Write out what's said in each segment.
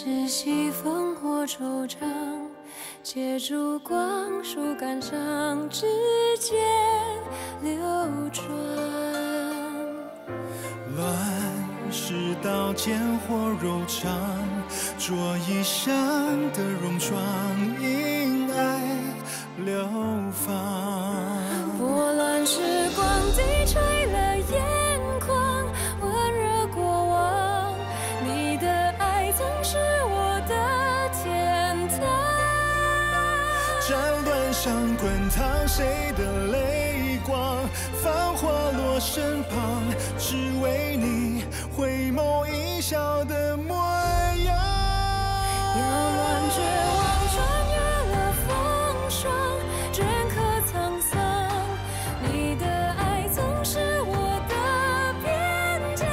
是西风或惆怅，借烛光，树干上指尖流转。乱世刀剑或柔肠，着一生的戎装，因爱流放。拨乱时光，低垂了眼眶，温热过往。你的爱曾是我的天堂。斩断伤滚烫，谁的泪光？繁华落身旁，只为你回眸一笑的模样。摇乱绝望，穿越了风霜，镌刻沧桑。你的爱曾是我的边疆。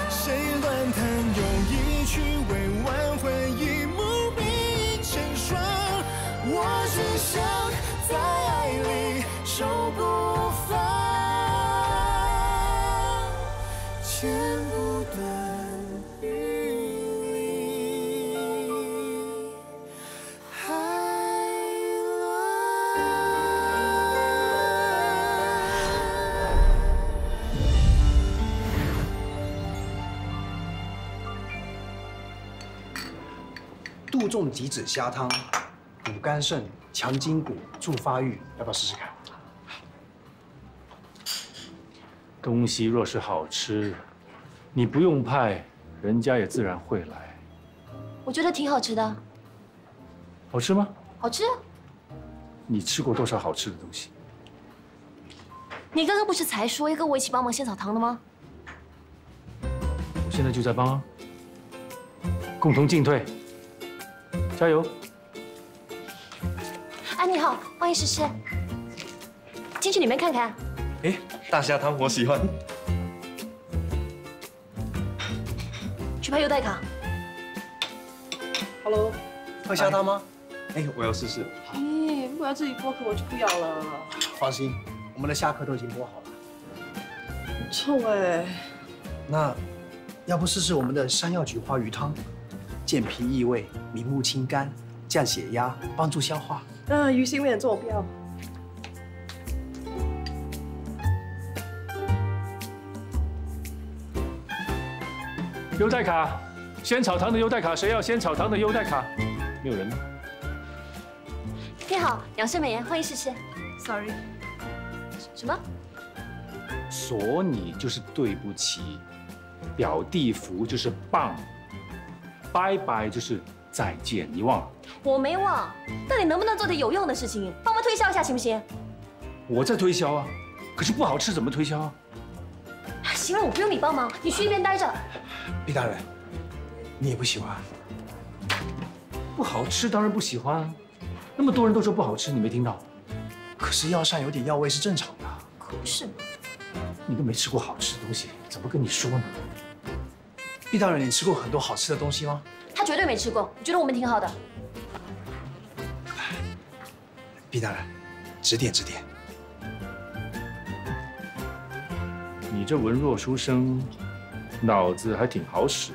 谁乱弹又一曲，为挽回一幕冰成霜。我只想在爱里守不放，剪不断雨里海杜仲极脂虾汤，补肝肾、强筋骨、助发育，要不要试试看？东西若是好吃，你不用派，人家也自然会来。我觉得挺好吃的。好吃吗？好吃。你吃过多少好吃的东西？你刚刚不是才说要跟我一起帮忙仙草糖的吗？我现在就在帮啊，共同进退，加油！哎，你好，欢迎诗诗，进去里面看看。哎，大虾汤我喜欢。去拍优待卡。Hello， 喝虾汤吗？哎，我要试试。咦，如果要自己剥壳，我就不要了。放心，我们的虾壳都已经剥好了。臭哎！那要不试试我们的山药菊花鱼汤，健脾益胃、明目清肝、降血压、帮助消化。鱼腥味很重，我不要。优待卡，仙草糖的优待卡，谁要仙草糖的优待卡？没有人吗？你好，养生美颜，欢迎诗诗。Sorry。什么？锁你就是对不起，表弟服就是棒，拜拜就是再见，你忘了？我没忘，但你能不能做点有用的事情，帮忙推销一下行不行？我在推销啊，可是不好吃怎么推销啊？行了，我不用你帮忙，你去一边待着。毕大人，你也不喜欢？不好吃当然不喜欢，那么多人都说不好吃，你没听到？可是药膳有点药味是正常的。可不是嘛。你都没吃过好吃的东西，怎么跟你说呢？毕大人，你吃过很多好吃的东西吗？他绝对没吃过，我觉得我们挺好的。毕大人，指点指点。你这文弱书生，脑子还挺好使。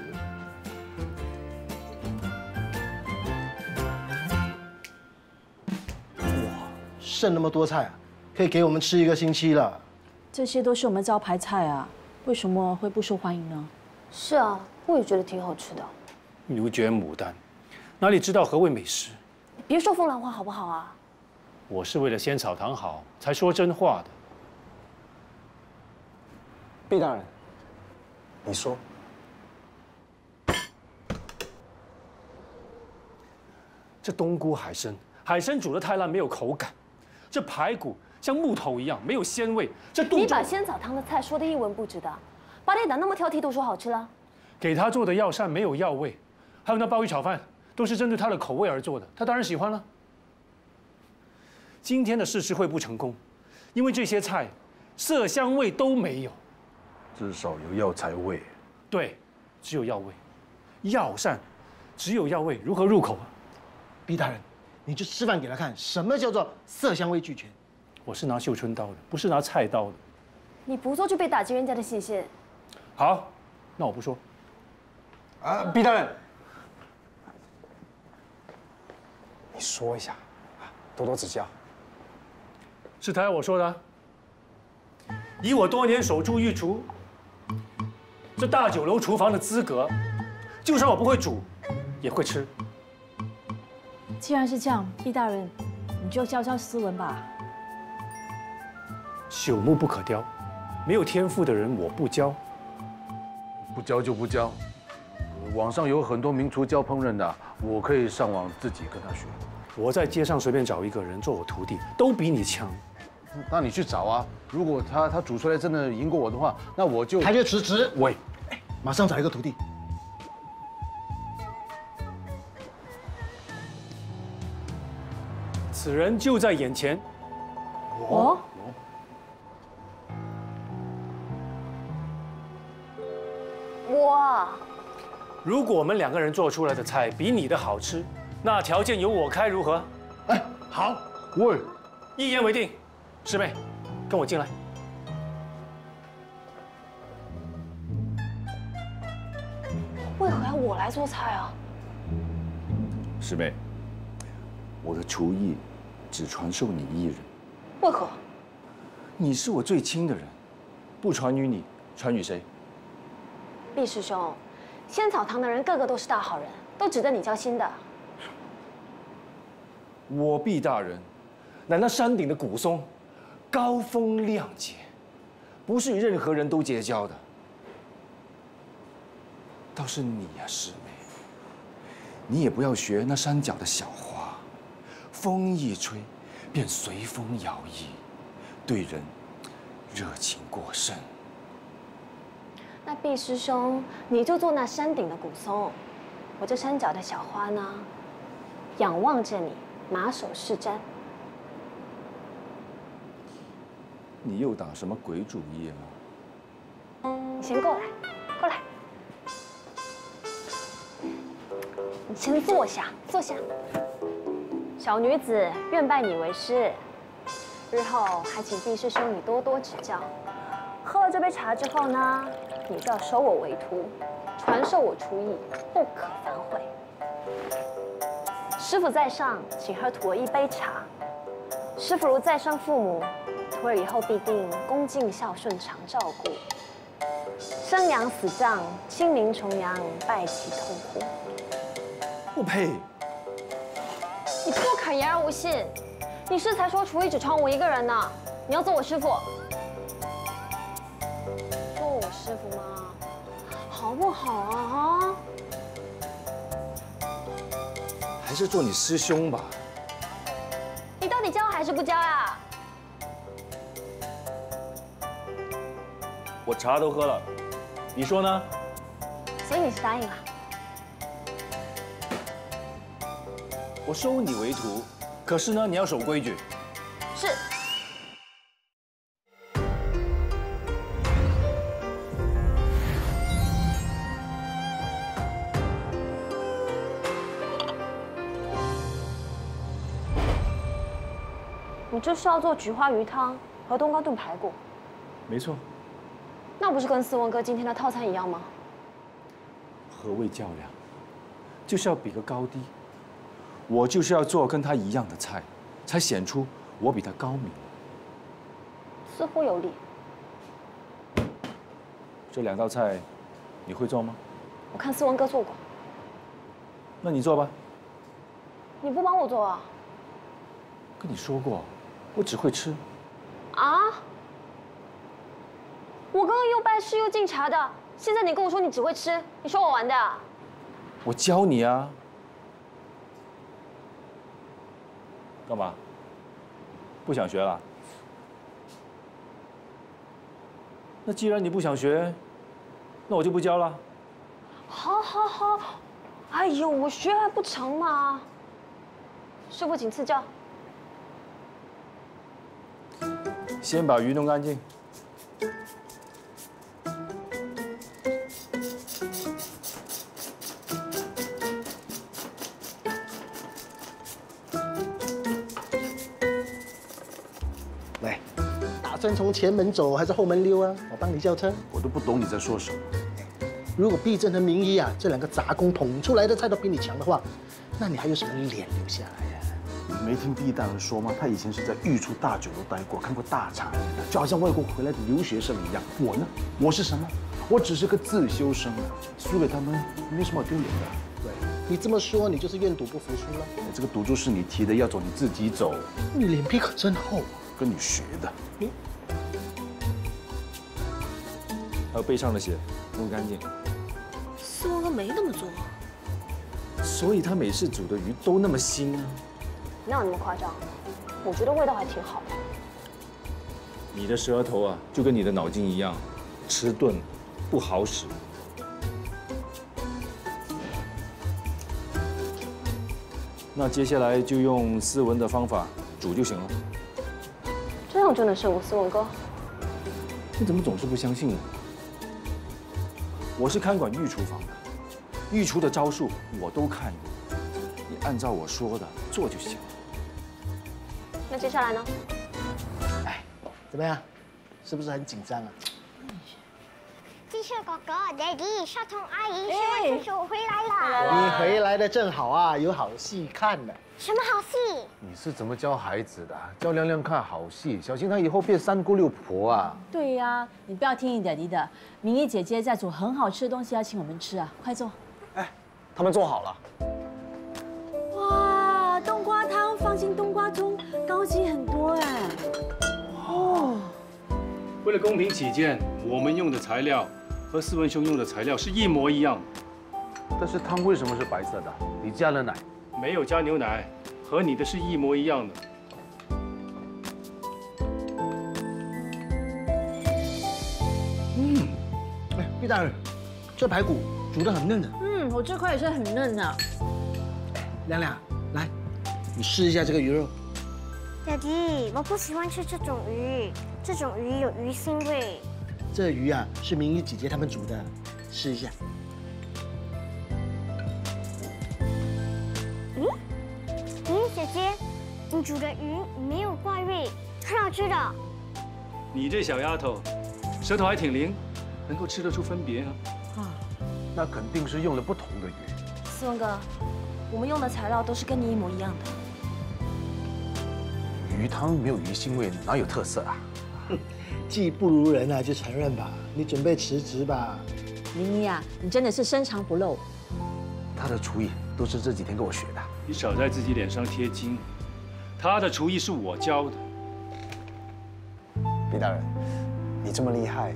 剩那么多菜啊，可以给我们吃1个星期了。这些都是我们招牌菜啊，为什么会不受欢迎呢？是啊，我也觉得挺好吃的。牛卷牡丹，哪里知道何谓美食？你别说风凉话好不好啊？我是为了仙草糖好，才说真话的。毕大人，你说。这冬菇海参，海参煮得太烂，没有口感；这排骨像木头一样，没有鲜味。这你把仙草汤的菜说得一文不值的，八点档那么挑剔都说好吃了。给他做的药膳没有药味，还有那鲍鱼炒饭都是针对他的口味而做的，他当然喜欢了。今天的试吃会不成功，因为这些菜色香味都没有。至少有药材味。对，只有药味。药膳只有药味，如何入口啊？毕大人，你就示范给他看，什么叫做色香味俱全。我是拿绣春刀的，不是拿菜刀的。你不做就被打击人家的信心。好，那我不说。毕大人，说一下，多多指教。是他要我说的。以我多年守住御厨，这大酒楼厨房的资格，就算我不会煮，也会吃。既然是这样，毕大人，你就教教思文吧。朽木不可雕，没有天赋的人我不教。不教就不教。网上有很多名厨教烹饪的，我可以上网自己跟他学。我在街上随便找一个人做我徒弟，都比你强。那你去找啊！如果他煮出来真的赢过我的话，那我就他就辞职。喂，马上找一个徒弟。此人就在眼前。哦。哇！如果我们2个人做出来的菜比你的好吃，那条件由我开，如何？哎，好。喂，一言为定。师妹，跟我进来。为何要我来做菜啊？师妹，我的厨艺只传授你一人。为何？你是我最亲的人，不传于你，传于谁？毕师兄，仙草堂的人个个都是大好人，都值得你交心的。我毕大人，乃那山顶的古松，高风亮节，不是与任何人都结交的。倒是你呀，师妹，你也不要学那山脚的小花，风一吹便随风摇曳，对人热情过甚。那毕师兄，你就做那山顶的古松，我这山脚的小花呢，仰望着你，马首是瞻。你又打什么鬼主意啊？你先过来，过来。你先坐下，坐下。小女子愿拜你为师，日后还请毕师兄你多多指教。喝了这杯茶之后呢，你就要收我为徒，传授我厨艺，不可反悔。师傅在上，请喝徒儿一杯茶。师傅如再生父母，徒儿以后必定恭敬孝顺，常照顾。生养死葬，清明重阳，拜其痛哭。不配！你不可言而无信。你是才说厨艺只传我一个人呢，你要做我师傅？做我师傅吗？好不好啊？还是做你师兄吧。你到底教还是不教呀？我茶都喝了，你说呢？所以你是答应了？我收你为徒，可是呢，你要守规矩。是。你这是要做菊花鱼汤和冬瓜炖排骨？没错。那不是跟思文哥今天的套餐一样吗？何谓较量？就是要比个高低。我就是要做跟他一样的菜，才显出我比他高明。似乎有理。这2道菜，你会做吗？我看思文哥做过。那你做吧。你不帮我做啊？跟你说过，我只会吃。啊？我刚刚又拜师又敬茶的，现在你跟我说你只会吃，你说我玩的啊？我教你啊。干嘛？不想学了？那既然你不想学，那我就不教了。好，好，好。哎呦，我学还不成吗？师傅，请赐教。先把鱼弄干净。来，打算从前门走还是后门溜啊？我帮你叫车。我都不懂你在说什么。如果毕正和明仪啊这2个杂工捧出来的菜都比你强的话，那你还有什么脸留下来呀？你没听毕大人说吗？他以前是在御厨大酒楼待过，看过大茶宴的，就好像外国回来的留学生一样。我呢，我是什么？我只是个自修生啊，输给他们没什么好丢脸的。对，你这么说，你就是愿赌不服输了。这个赌注是你提的，要走你自己走。你脸皮可真厚啊，跟你学的。还有背上的血，弄干净。思文哥没那么做，所以他每次煮的鱼都那么腥啊。哪有那么夸张？我觉得味道还挺好的。你的舌头啊，就跟你的脑筋一样，迟钝，不好使。那接下来就用思文的方法煮就行了。这样就能胜过思文哥？你怎么总是不相信呢？我是看管御厨房的，御厨的招数我都看过，你按照我说的做就行了。那接下来呢？哎，怎么样？是不是很紧张啊？继续哥哥，Daddy，少彤阿姨说叔叔回来了。你回来的正好啊，有好戏看呢。什么好戏？你是怎么教孩子的？教亮亮看好戏，小心他以后变三姑六婆啊！对呀，你不要听你daddy的。明仪姐姐在煮很好吃的东西要请我们吃啊，快坐。哎，他们做好了。哇，冬瓜汤放进冬瓜盅，高级很多哎。哦。为了公平起见，我们用的材料和思文兄用的材料是一模一样的。但是汤为什么是白色的？你加了奶？没有加牛奶，和你的是一模一样的。哎，毕大人，这排骨煮得很嫩的。我这块也是很嫩的。亮亮，来，你试一下这个鱼肉。Daddy，我不喜欢吃这种鱼，这种鱼有鱼腥味。这鱼啊，是明仪姐姐他们煮的，试一下。明仪姐姐，你煮的鱼没有怪味，很好吃的。你这小丫头，舌头还挺灵，能够吃得出分别啊。那肯定是用了不同的鱼。思文哥，我们用的材料都是跟你一模一样的。鱼汤没有鱼腥味，哪有特色啊？技不如人啊，就承认吧。你准备辞职吧。明仪啊，你真的是深藏不露。他的厨艺都是这几天跟我学的。你少在自己脸上贴金，他的厨艺是我教的。毕大人，你这么厉害，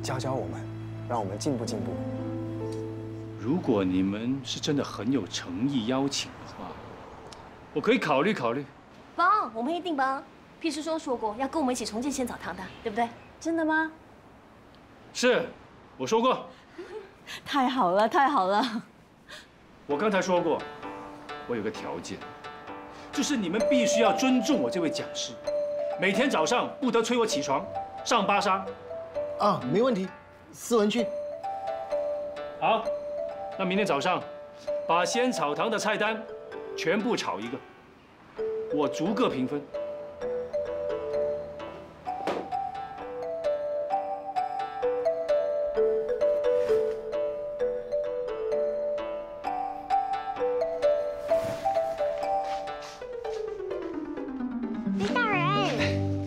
教教我们，让我们进步进步。如果你们是真的很有诚意邀请的话，我可以考虑考虑。帮，我们一定帮。屁师叔说过要跟我们一起重建仙草堂的，对不对？真的吗？是，我说过。太好了，太好了。我刚才说过，我有个条件，就是你们必须要尊重我这位讲师，每天早上不得催我起床上巴沙。啊，没问题，思文去。好，那明天早上把仙草堂的菜单全部炒一个，我逐个评分。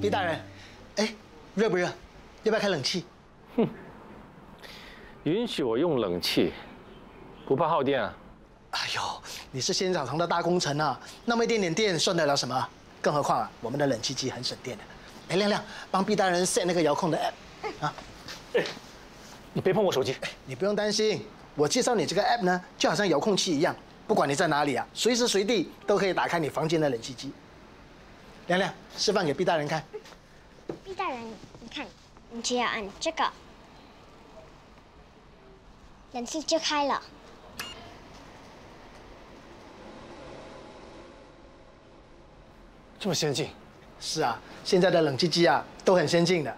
毕大人，哎，热不热？要不要开冷气？允许我用冷气，不怕耗电啊？哎呦，你是仙草堂的大工程啊，那么一点点电算得了什么？更何况啊，我们的冷气机很省电的。哎，亮亮，帮毕大人 set 那个遥控的 app 啊。哎，你别碰我手机。你不用担心，我介绍你这个 app 呢，就好像遥控器一样，不管你在哪里啊，随时随地都可以打开你房间的冷气机。亮亮，示范给毕大人看。毕大人，你看，你只要按这个，冷气就开了。这么先进？是啊，现在的冷气机啊都很先进的。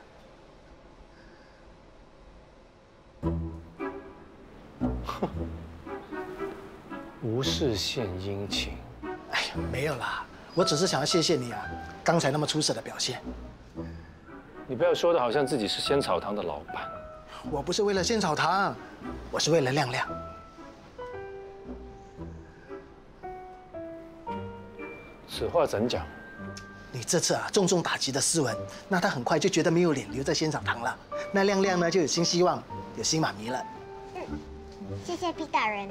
无事献殷勤。哎呀，没有啦，我只是想要谢谢你啊，刚才那么出色的表现。你不要说的好像自己是仙草堂的老板。我不是为了仙草堂，我是为了亮亮。此话怎讲？你这次啊重重打击的思文，那他很快就觉得没有脸留在仙草堂了。那亮亮呢就有新希望，有新妈咪了。谢谢毕大人。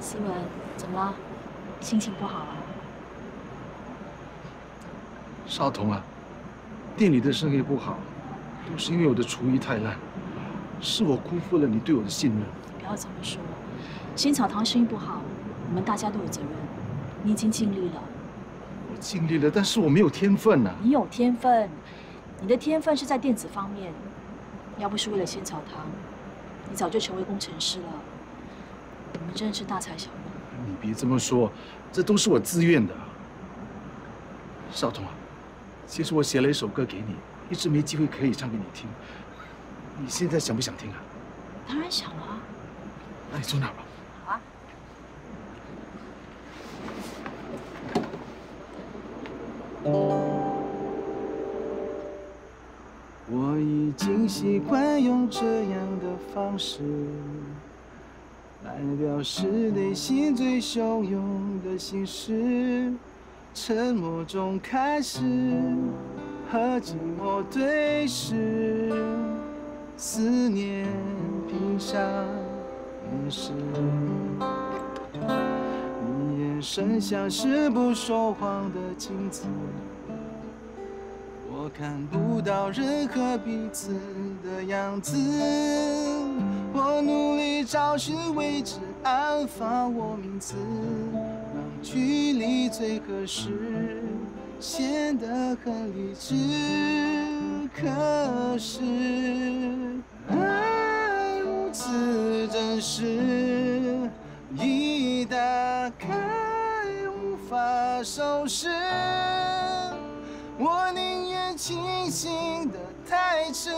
思文，怎么了？心情不好啊？少彤啊，店里的生意不好，都是因为我的厨艺太烂，是我辜负了你对我的信任。不要这么说，仙草堂生意不好，我们大家都有责任。你已经尽力了。我尽力了，但是我没有天分啊。你有天分，你的天分是在电子方面。要不是为了仙草堂，你早就成为工程师了。我们真的是大材小用。你别这么说，这都是我自愿的。少彤啊，其实我写了一首歌给你，一直没机会可以唱给你听。你现在想不想听啊？当然想了啊。那你坐那儿吧。好啊。我已经习惯用这样的方式来表示内心最汹涌的心事，沉默中开始和寂寞对视，思念屏上掩饰，你眼神像是不说谎的镜子，我看不到任何彼此的样子，我努力找寻位置，安放我名字，让距离最合适，显得很理智。可是爱如此真实，一打开无法收拾，我宁愿清醒的太迟，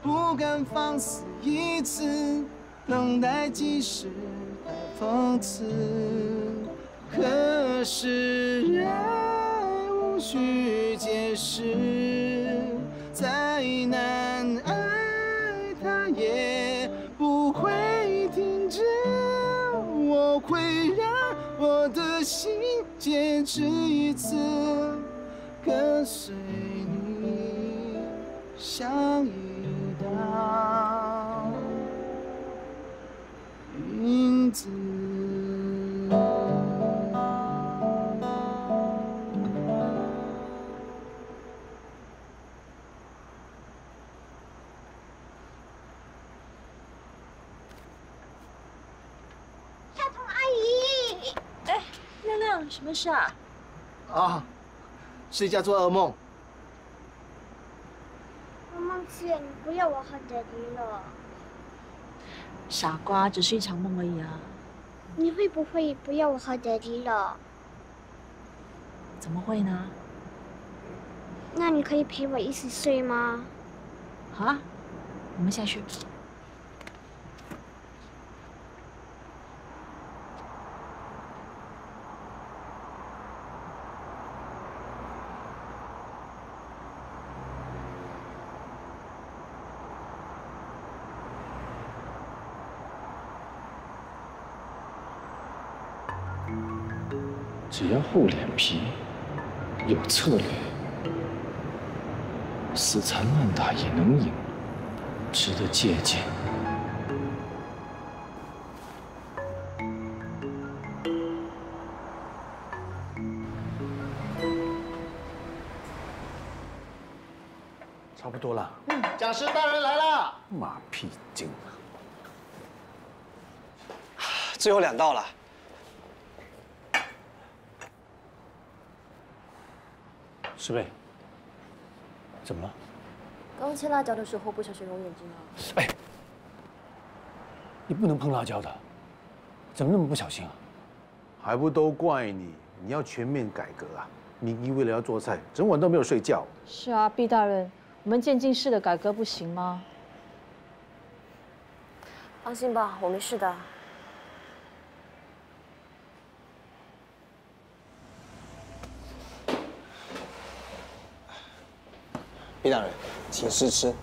不敢放肆一次，等待即使太讽刺。可是爱无需解释，再难爱它也不会停止，我会让我的心坚持一次，跟随你像一道影子。小彤阿姨，哎，亮亮，什么事啊？啊，睡觉做噩梦。我梦见你不要我和爹地了。傻瓜，只是一场梦而已啊。你会不会不要我和爹地了？怎么会呢？那你可以陪我一起睡吗？好啊，我们下去。只要厚脸皮，有策略，死缠烂打也能赢，值得借鉴。差不多了。讲师大人来了。马屁精啊！最后2道了。师妹，怎么了？刚切辣椒的时候不小心揉眼睛了。哎，你不能碰辣椒的，怎么那么不小心啊？还不都怪你！你要全面改革啊！明一为了要做菜，整晚都没有睡觉。是啊，毕大人，我们渐进式的改革不行吗？放心吧，我没事的。毕大人，请试吃。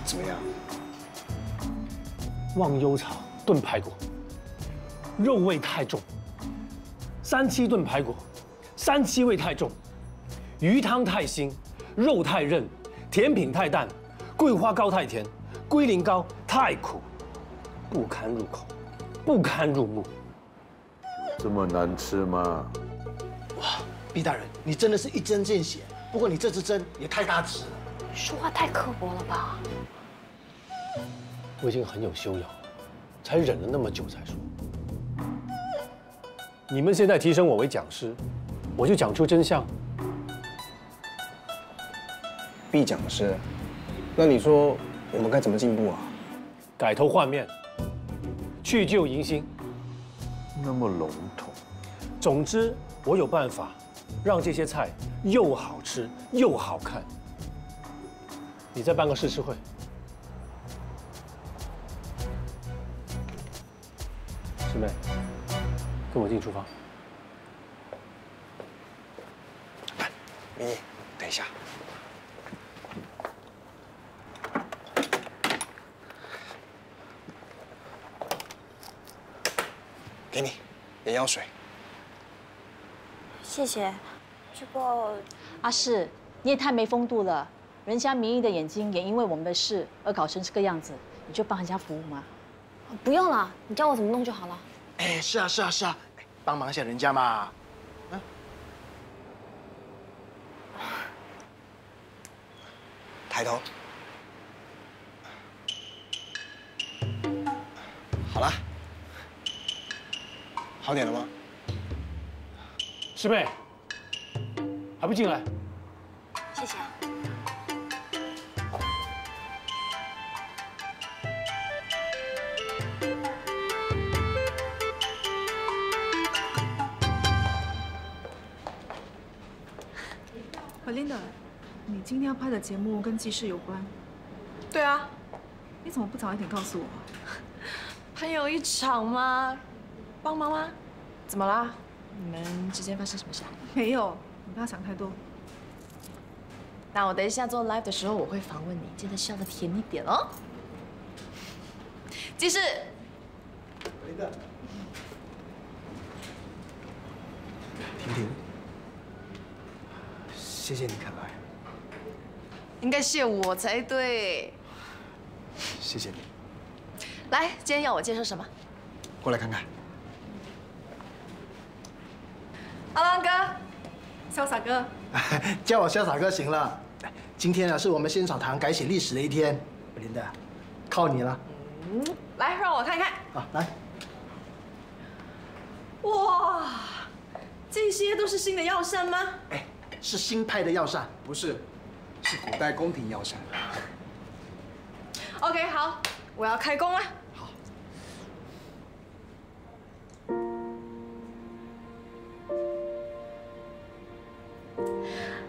怎么样？忘忧草炖排骨，肉味太重；三七炖排骨，三七味太重；鱼汤太腥，肉太韧，甜品太淡，桂花糕太甜，龟苓膏太苦，不堪入口，不堪入目。这么难吃吗？哇，毕大人，你真的是一针见血。不过你这支针也太大支了。说话太刻薄了吧？我已经很有修养，才忍了那么久才说。你们现在提升我为讲师，我就讲出真相。毕讲师，那你说我们该怎么进步啊？改头换面，去旧迎新。那么笼统。总之，我有办法让这些菜又好吃又好看。你再办个试吃会。师妹，跟我进厨房。明义，等一下。给你，眼药水。谢谢。这个阿世，你也太没风度了。人家明义的眼睛也因为我们的事而搞成这个样子，你就帮人家服务吗？不用了，你教我怎么弄就好了。哎，是啊，帮忙一下人家嘛。嗯。抬头。好了。好点了吗？师妹，还不进来？谢谢。Belinda，你今天要拍的节目跟记事有关。对啊。你怎么不早一点告诉我？朋友一场吗？帮忙吗？怎么啦？你们之间发生什么事啊？没有，你不要想太多。那我等一下做 live 的时候，我会访问你，记得笑得甜一点哦。记事。婷婷，谢谢你肯来。应该谢我才对。谢谢你。来，今天要我介绍什么？过来看看。阿浪哥，潇洒哥，叫我潇洒哥行了。今天啊，是我们仙草堂改写历史的一天，布琳达，靠你了。来，让我看看。好，来。哇，这些都是新的药膳吗？哎，是新派的药膳，不是，是古代宫廷药膳。OK， 好，我要开工了。好。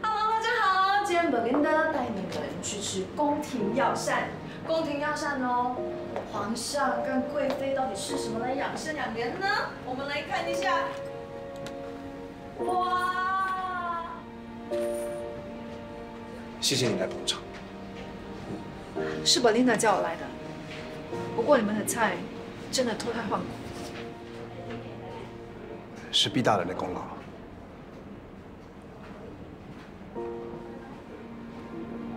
Hello， 大家好，今天Belinda带你们去吃宫廷药膳。宫廷药膳哦，皇上跟贵妃到底吃什么来养生养颜呢？我们来看一下。哇！谢谢你来捧场。是 Belinda 叫我来的。不过你们的菜真的脱胎换骨。是毕大人的功劳。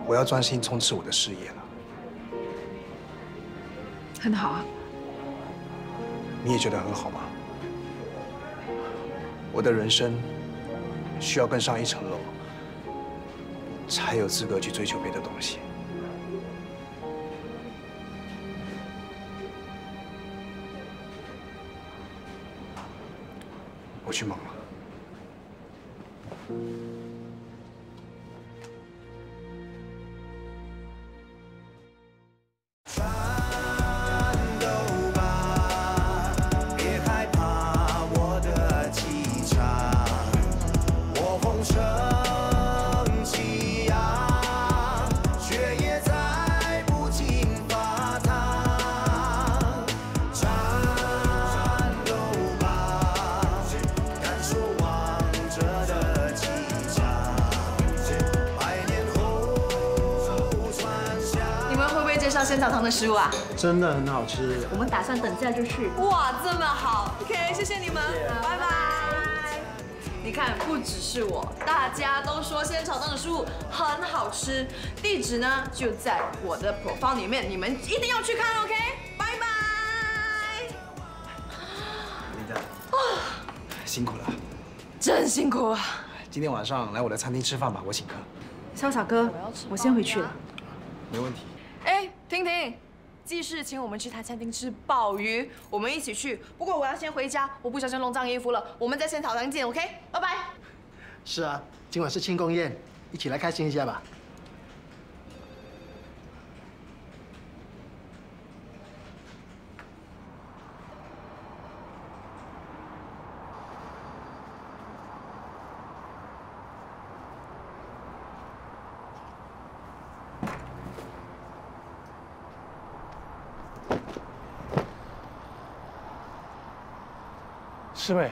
我要专心冲刺我的事业了。很好啊。你也觉得很好吗？我的人生需要更上一层楼，才有资格去追求别的东西。我去忙了。仙草糖的食物啊，真的很好吃。我们打算等下就去。哇，这么好 ，OK， 谢谢你们，拜拜。你看，不只是我，大家都说仙草糖的食物很好吃。地址呢就在我的 profile 里面，你们一定要去看 ，OK， 拜拜。琳达，辛苦了，真辛苦啊。今天晚上来我的餐厅吃饭吧，我请客。潇洒哥，我先回去了。没问题。哎，婷婷，季氏请我们去他餐厅吃鲍鱼，我们一起去。不过我要先回家，我不小心弄脏衣服了。我们在仙草堂见 ，OK？ 拜拜。是啊，今晚是庆功宴，一起来开心一下吧。师妹，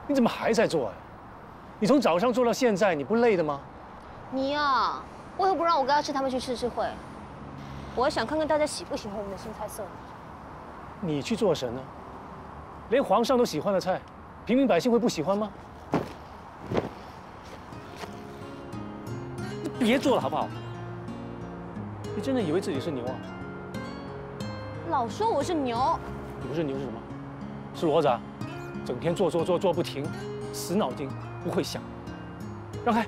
你怎么还在做呀？你从早上做到现在，你不累的吗？你呀，为何不让我跟阿赤他们去吃吃会？我还想看看大家喜不喜欢我们的新菜色呢。你去做神呢？连皇上都喜欢的菜，平民百姓会不喜欢吗？你别做了好不好？你真的以为自己是牛啊？老说我是牛，你不是牛是什么？是骡子啊！整天做不停，死脑筋，不会想。让开！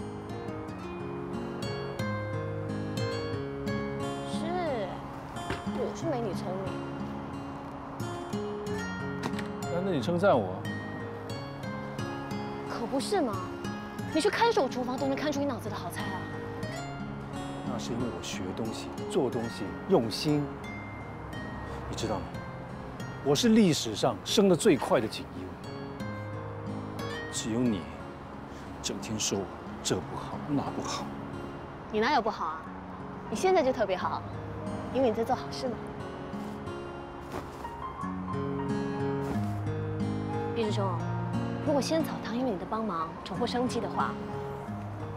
我是没你聪明。难得你称赞我？可不是嘛！你去看守厨房都能看出你脑子的好菜啊。那是因为我学东西、做东西用心。你知道吗？我是历史上升得最快的锦衣卫。只有你，整天说我这不好那不好。你哪有不好啊？你现在就特别好，因为你在做好事嘛。毕师兄，如果仙草堂因为你的帮忙重获生机的话，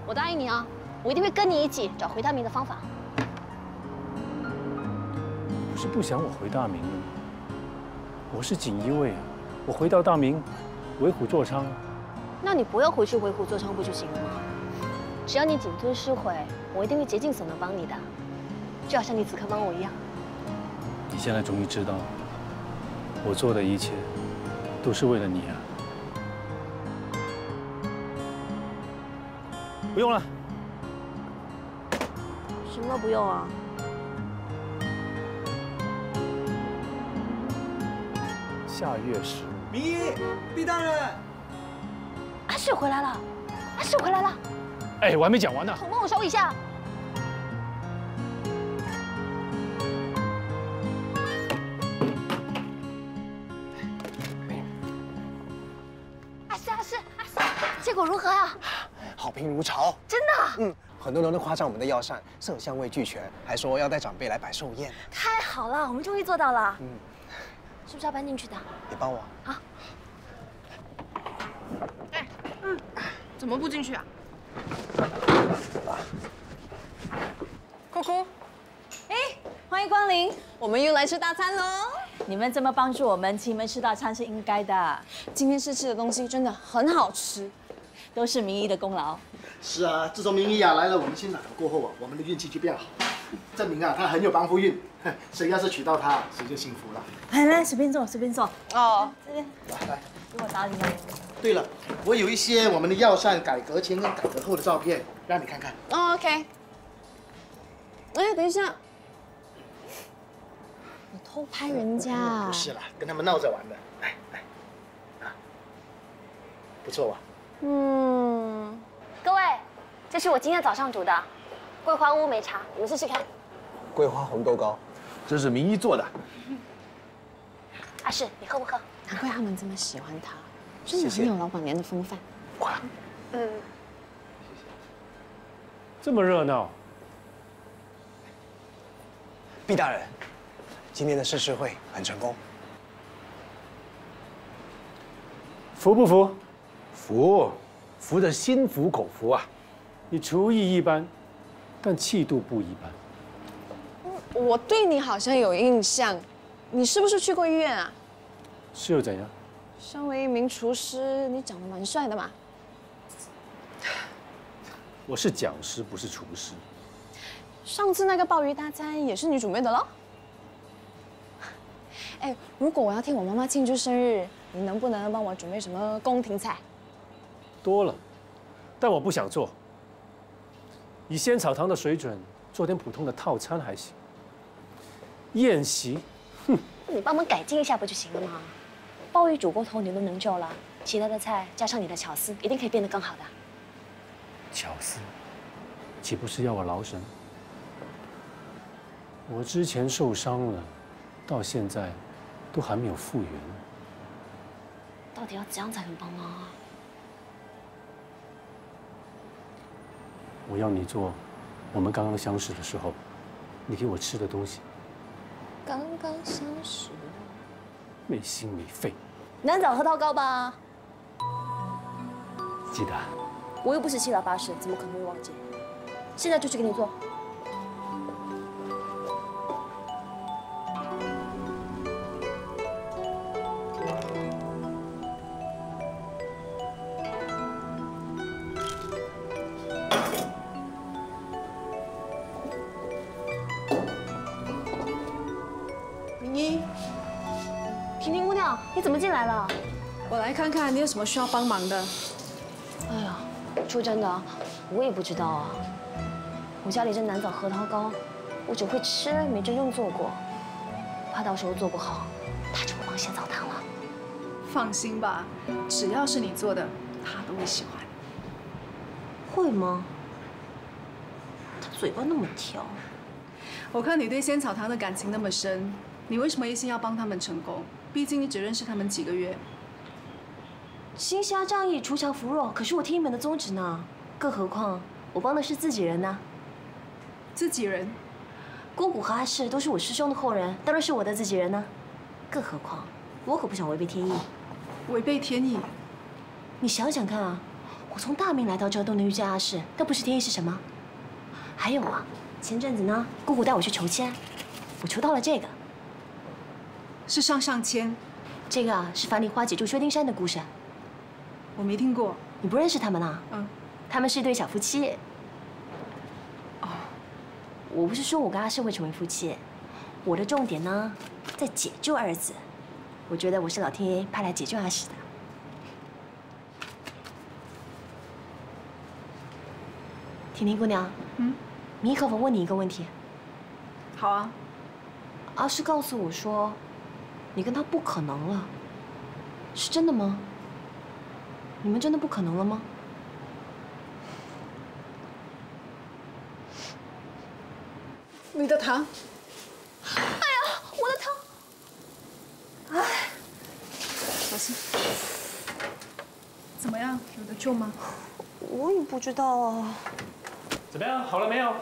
我答应你啊，我一定会跟你一起找回大明的方法。不是不想我回大明了吗？我是锦衣卫啊，我回到大明，为虎作伥啊。那你不要回去为虎作伥不就行了吗？只要你谨遵师回，我一定会竭尽所能帮你的，就好像你此刻帮我一样。你现在终于知道，我做的一切都是为了你啊！不用了。什么都不用啊？下月15。明义，毕大人。阿世回来了，阿世回来了。哎，我还没讲完呢。统帮我收一下。阿世，结果如何呀？好评如潮。真的？很多人都夸赞我们的药膳色香味俱全，还说要带长辈来摆寿宴。太好了，我们终于做到了。是不是要搬进去的？你帮我。好。哎，怎么不进去啊？酷酷，哎，欢迎光临，我们又来吃大餐喽！你们这么帮助我们，请你们吃大餐是应该的。今天试吃的东西真的很好吃，都是明义的功劳。是啊，自从明仪呀来了我们仙草堂过后啊，我们的运气就变好，证明啊她很有帮夫运。谁要是娶到她，谁就幸福了。来，随便坐，随便坐。哦，这边来，给我打理吧。对了，我有一些我们的药膳改革前跟改革后的照片，让你看看。哦 OK。哎，等一下，你偷拍人家？不是啦，跟他们闹着玩的。来，啊，不错吧？各位，这是我今天早上煮的桂花乌梅茶，你们试试看。桂花红豆糕，这是名医做的。阿世，你喝不喝？难怪他们这么喜欢他，真的很有老板娘的风范。这么热闹。毕大人，今天的盛事会很成功。服不服？服，服的心服口服啊！你厨艺一般，但气度不一般。我对你好像有印象，你是不是去过医院啊？是又怎样？身为一名厨师，你长得蛮帅的嘛。我是讲师，不是厨师。上次那个鲍鱼大餐也是你准备的咯？哎，如果我要替我妈妈庆祝生日，你能不能帮我准备什么宫廷菜？多了，但我不想做。以仙草堂的水准，做点普通的套餐还行。宴席，哼，你帮忙改进一下不就行了吗？鲍鱼煮过头你都能救了，其他的菜加上你的巧思，一定可以变得更好的。巧思，岂不是要我劳神？我之前受伤了，到现在都还没有复原。到底要怎样才能帮忙啊？我要你做我们刚刚相识的时候，你给我吃的东西。刚刚相识，没心没肺。南枣核桃糕吧，记得。我又不是七老八十，怎么可能会忘记？现在就去给你做。婷婷姑娘，你怎么进来了？我来看看你有什么需要帮忙的。哎呀，说真的，我也不知道啊。我家里这南枣核桃糕，我只会吃，没真正做过，怕到时候做不好，他就会帮仙草堂了。放心吧，只要是你做的，他都会喜欢。会吗？他嘴巴那么挑。我看你对仙草堂的感情那么深，你为什么一心要帮他们成功？毕竟你只认识他们几个月。行侠仗义，锄强扶弱，可是我听你们的宗旨呢。更何况我帮的是自己人呢。自己人？姑姑和阿世都是我师兄的后人，当然是我的自己人呢。更何况我可不想违背天意。违背天意？你想想看啊，我从大明来到这都能遇见阿世，那不是天意是什么？还有啊，前阵子呢，姑姑带我去求签，我求到了这个。是上签。这个啊是樊梨花姐住薛丁山的故事。我没听过。你不认识他们啊？嗯。他们是一对小夫妻。哦。我不是说我跟阿世会成为夫妻，我的重点呢在解救二字。我觉得我是老天爷派来解救阿世的。婷婷姑娘，米可否问你一个问题？好啊。阿世告诉我说，你跟他不可能了，是真的吗？你们真的不可能了吗？你的糖。哎呀，我的糖！哎，小心。怎么样？有得救吗？我也不知道啊。怎么样？好了没有？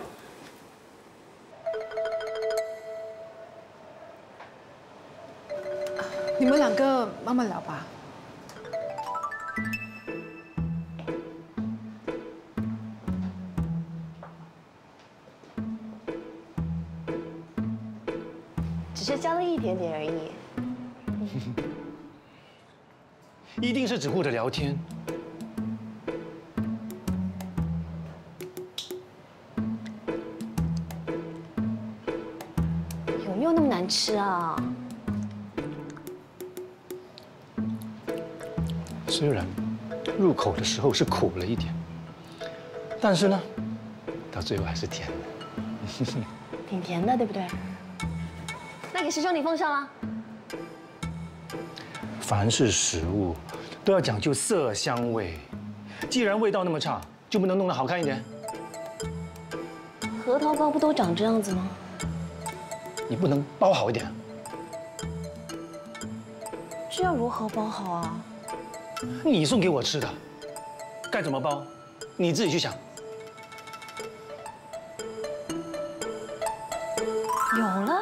你们两个慢慢聊吧。只是教了一点点而已。一定是只顾着聊天。难吃啊！虽然入口的时候是苦了一点，但是呢，到最后还是甜的。挺甜的，对不对？那给师兄你奉上了。凡是食物都要讲究色香味，既然味道那么差，就不能弄得好看一点？核桃糕不都长这样子吗？你不能包好一点？这要如何包好啊？你送给我吃的，该怎么包，你自己去想。有了。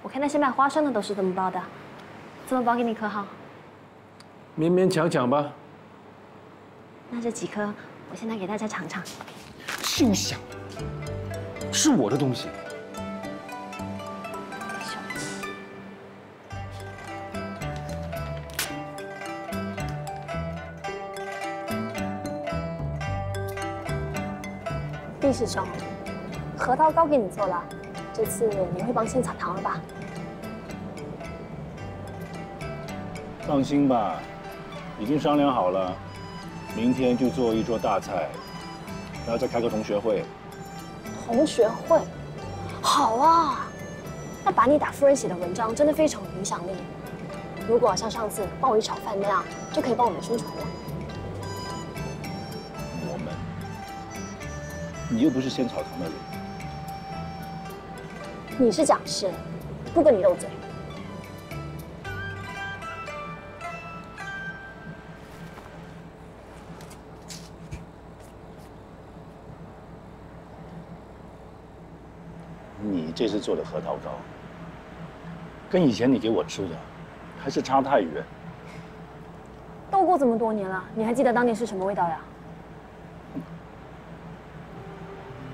我看那些卖花生的都是这么包的，这么包给你可好？勉勉强强吧。那这几颗，我现在给大家尝尝。休想！是我的东西。毕师兄，核桃糕给你做了，这次你会帮仙草糖了吧？放心吧，已经商量好了，明天就做一桌大菜，然后再开个同学会。同学会，好啊！那把你打夫人写的文章真的非常有影响力。如果像上次鲍鱼炒饭那样，就可以帮我们宣传了。我们，你又不是仙草堂的人。你是讲师，不跟你斗嘴。你这次做的核桃糕，跟以前你给我吃的还是差太远。都过这么多年了，你还记得当年是什么味道呀？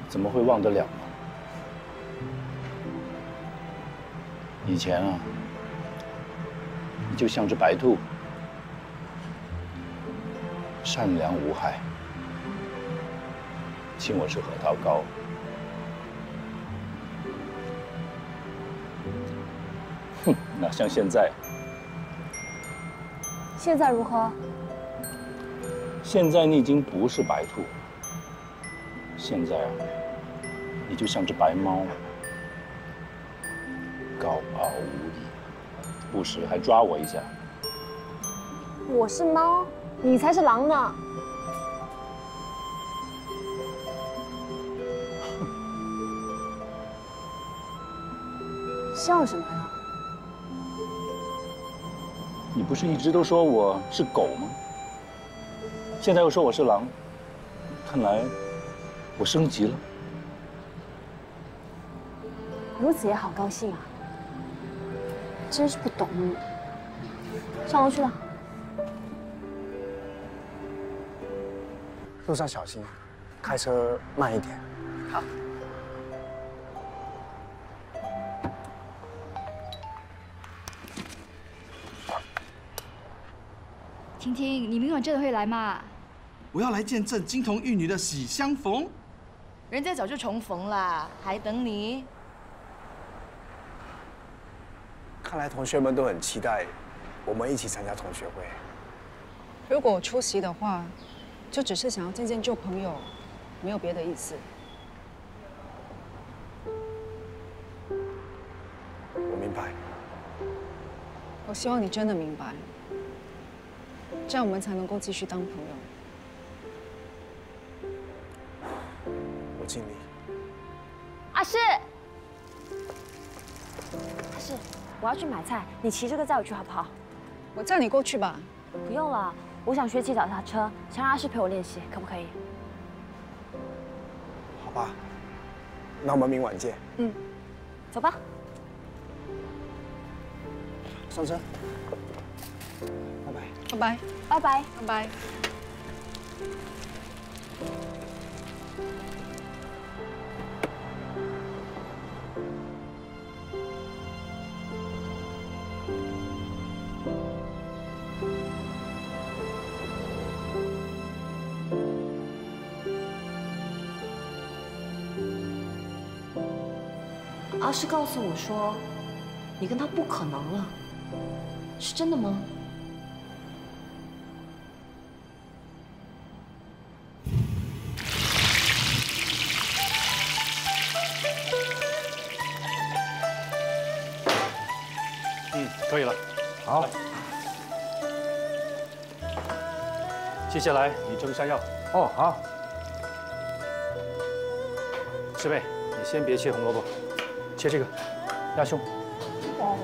怎么会忘得了呢？以前啊，你就像只白兔，善良无害，请我吃核桃糕。哼，哪像现在？现在如何？现在你已经不是白兔，现在啊，你就像只白猫，高傲无礼，不时还抓我一下。我是猫，你才是狼呢。笑什么呀？你不是一直都说我是狗吗？现在又说我是狼，看来我升级了。如此也好高兴啊！真是不懂。上楼去了。路上小心，开车慢一点。好。婷婷，你明晚真的会来吗？我要来见证金童玉女的喜相逢。人家早就重逢了，还等你。看来同学们都很期待我们一起参加同学会。如果我出席的话，就只是想要见见旧朋友，没有别的意思。我明白。我希望你真的明白，这样我们才能够继续当朋友。我尽力。阿诗，阿诗，我要去买菜，你骑这个载我去好不好？我载你过去吧。不用了，我想学骑脚踏车，想让阿诗陪我练习，可不可以？好吧，那我们明晚见。嗯，走吧。上车。拜拜。拜拜。拜拜。拜拜。阿诗告诉我说，你跟他不可能了，是真的吗？可以了。好。接下来你蒸山药。哦，好。师妹，你先别切红萝卜，切这个鸭胸。哦。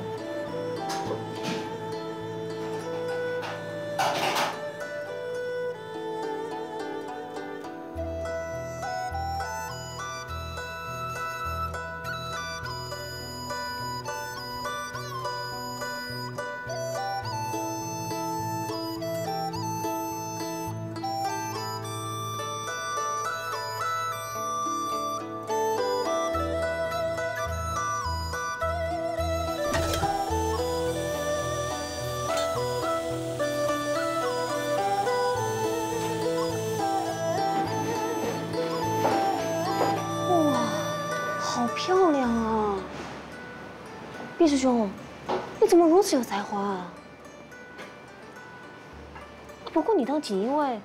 漂亮啊！毕师兄，你怎么如此有才华啊？不过你当锦衣卫，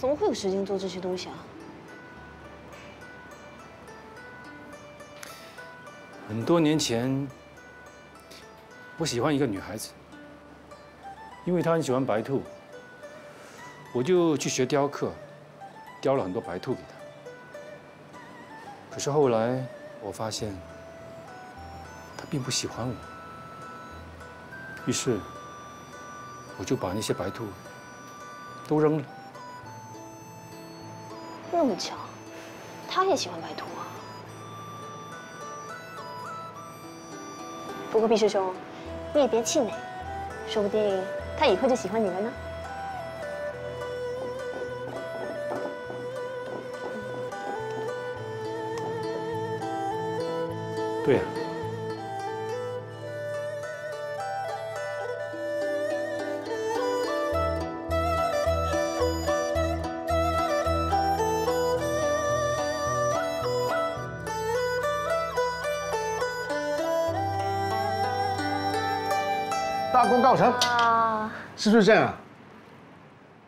怎么会有时间做这些东西啊？很多年前，我喜欢一个女孩子，因为她很喜欢白兔，我就去学雕刻，雕了很多白兔给她。可是后来，我发现他并不喜欢我，于是我就把那些白兔都扔了。那么巧，他也喜欢白兔啊。不过毕师兄，你也别气馁，说不定他以后就喜欢你了呢。对呀。大功告成啊！是不是这样啊？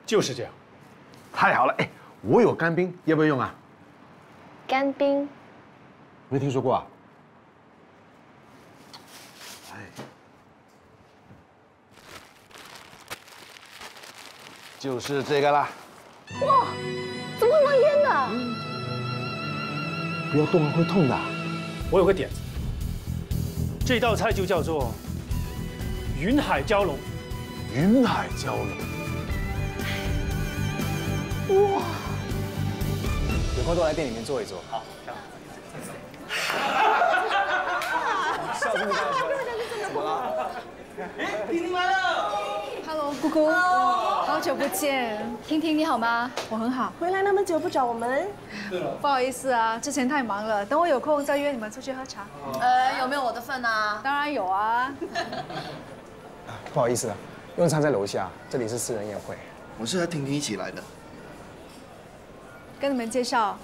就是这样。太好了，哎，我有干冰，要不要用啊？干冰？没听说过啊？就是这个啦。哇，怎么会冒烟的？不要动啊，会痛的。我有个点子，这道菜就叫做云海蛟龙。云海蛟龙。哇！有空都来店里面坐一坐。好。笑这么大声，怎么了？哎，婷婷来了。Hello， 姑姑，好久不见。婷婷你好吗？我很好。回来那么久不找我们？不好意思啊，之前太忙了。等我有空再约你们出去喝茶。有没有我的份啊？当然有啊。不好意思啊，用餐在楼下，这里是私人宴会。我是和婷婷一起来的。跟你们介绍，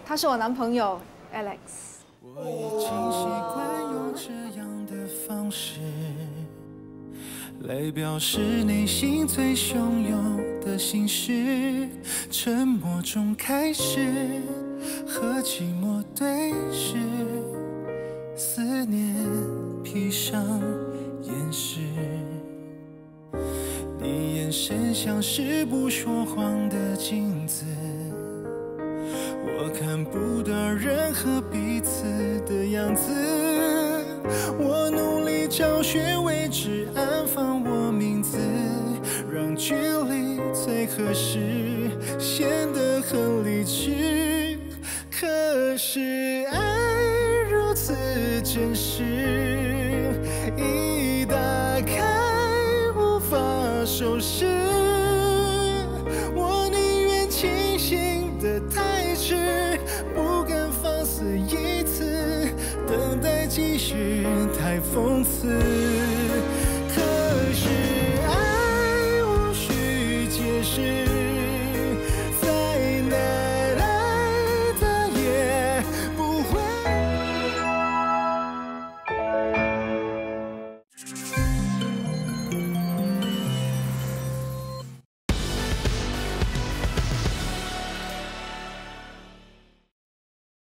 他是我男朋友 Alex。我已经习惯用这样的方式来表示内心最汹涌的心事，沉默中开始和寂寞对视，思念披上掩饰，你眼神像是不说谎的镜子，我看不到任何彼此的样子，我努力找寻位置，安放我名字，让距离最合适，显得很理智。可是爱如此真实，一打开收拾。我宁愿清醒的太迟，不敢放肆一次，等待继续太讽刺。